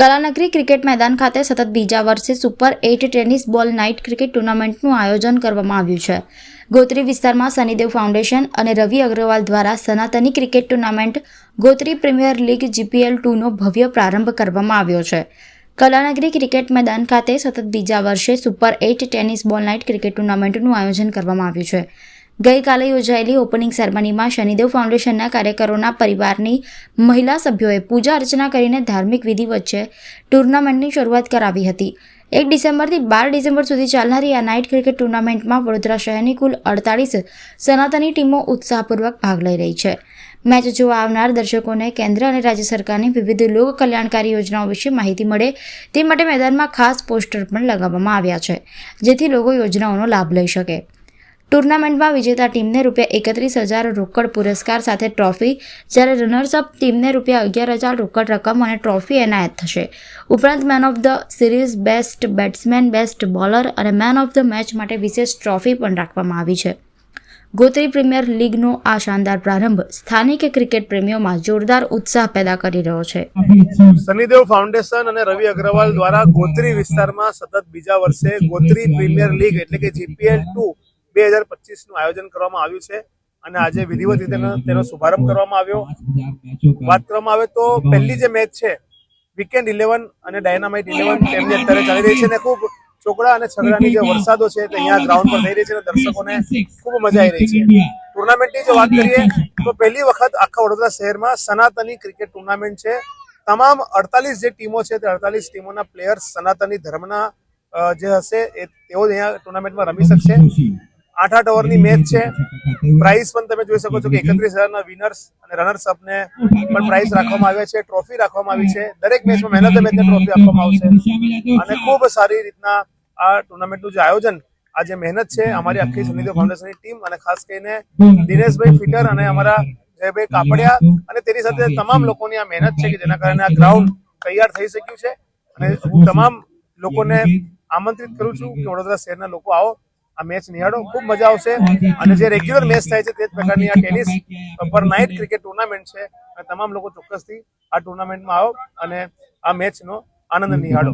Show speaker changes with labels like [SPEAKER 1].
[SPEAKER 1] Kalanagari cricket મેદાન ખાતે સતત બીજા વર્ષે super 8 tennis ball night cricket ટુર્નામેન્ટનું આયોજન કરવામાં આવ્યું છે. ગોત્રી વિસ્તારમાં શનિદેવ ફાઉન્ડેશન અને રવિ અગ્રવાલ દ્વારા સનાતની cricket tournament Gotri premier league GPL 2નો ભવ્ય પ્રારંભ કરવામાં આવ્યો છે. કલાનગરી ક્રિકેટ મેદાન ખાતે સતત બીજા વર્ષે super 8 tennis ball night cricket ટુર્નામેન્ટનું આયોજન કરવામાં આવ્યું છે. ગઈકાલે યોજાયેલી ઓપનિંગ સેરેમનીમાં શનિદેવ ફાઉન્ડેશનના કાર્યકરોના પરિવારની મહિલા સભ્યોએ પૂજા અર્ચના કરીને ધાર્મિક વિધિ વચ્ચે ટુર્નામેન્ટની શરૂઆત કરાવી હતી. 1 ડિસેમ્બરથી 12 ડિસેમ્બર સુધી ચાલનારી આ નાઇટ ક્રિકેટ ટુર્નામેન્ટમાં વડોદરા શહેરની કુલ 48 સનાતની ટીમો ઉત્સાહપૂર્વક ભાગ લઈ રહી છે. મેચ જોવા આવનાર દર્શકોને કેન્દ્ર અને રાજ્ય સરકારની વિવિધ લોક કલ્યાણકારી યોજનાઓ વિશે માહિતી મળે તે માટે મેદાનમાં ખાસ પોસ્ટર પણ લગાવવામાં આવ્યા છે, જેથી લોકો યોજનાઓનો લાભ લઈ શકે. ટુર્નામેન્ટમાં વિજેતા ટીમને ₹31,000 રોકડ પુરસ્કાર સાથે ટ્રોફી, જ્યારે રનર્સઅપ ટીમને ₹11,000 રોકડ રકમ અને ટ્રોફી એનાયત થશે. ઉપરાંત man of the series, best batsman, best bowler અને મેન ઓફ ધ મેચ માટે વિશેષ ટ્રોફી પણ રાખવામાં આવી છે. ગોત્રી પ્રીમિયર લીગનો આ શાનદાર પ્રારંભ સ્થાનિક ક્રિકેટ પ્રેમીઓમાં જોરદાર ઉત્સાહ પેદા કરી રહ્યો છે.
[SPEAKER 2] શનિદેવ ફાઉન્ડેશન અને રવિ અગ્રવાલ દ્વારા ગોત્રી વિસ્તારમાં સતત બીજા વર્ષે ગોત્રી પ્રીમિયર લીગ એટલે કે GPL 2 2025 નું આયોજન કરવામાં આવ્યું છે અને આજે વિધિવત રીતે તેનો શુભારંભ કરવામાં આવ્યો. વાત કરવામાં આવે તો પહેલી જે મેચ છે વીકેન્ડ 11 અને ડાયનામાઇટ 11 તેમની અત્યારે ચાલી રહી છે અને ખૂબ ચોકડા અને છગડાની જે વરસાદો છે તે અહીંયા ગ્રાઉન્ડ પર થઈ રહી છે અને દર્શકોને ખૂબ મજા આવી રહી છે. ટુર્નામેન્ટની જો વાત કરીએ તો પહેલી વખત આખા વડોદરા શહેરમાં સનાતની ક્રિકેટ ટુર્નામેન્ટ છે. તમામ 48 જે ટીમો છે તે 48 ટીમોના પ્લેયર્સ સનાતની ધર્મના જે હશે તેઓ અહીંયા ટુર્નામેન્ટમાં રમી શકશે. 8 ઓવરની મેચ છે. પ્રાઇઝ પણ તમે જોઈ શકો છો કે 31,000 વિનર્સ અને રનર્સ અપને પણ પ્રાઇઝ રાખવામાં આવ્યા છે, ટ્રોફી રાખવામાં આવી છે. દરેક મેચમાં મેન ઓફ ધ મેચની ટ્રોફી આપવામાં આવશે અને ખૂબ સારી રીતના આ ટુર્નામેન્ટનું જે આયોજન, આ જે મહેનત છે અમારી આખી શનિદેવ ફાઉન્ડેશનની ટીમ અને ખાસ કરીને દિનેશભાઈ ફિટર અને અમારા જયભાઈ કાપડિયા અને તેની સાથે તમામ લોકોની આ મહેનત છે કે જેના કારણે આ ગ્રાઉન્ડ તૈયાર થઈ શક્યું છે. અને હું તમામ લોકોને આમંત્રિત કરું છું કે વડોદરા શહેરના લોકો આવો, આ મેચ નિહાળો, ખૂબ મજા આવશે. અને જે રેગ્યુલર મેચ થાય છે તે જ પ્રકારની આ ટેનિસ પર નાઇટ ક્રિકેટ ટુર્નામેન્ટ છે અને તમામ લોકો ચોક્કસથી આ ટુર્નામેન્ટમાં આવો અને આ મેચનો આનંદ નિહાળો.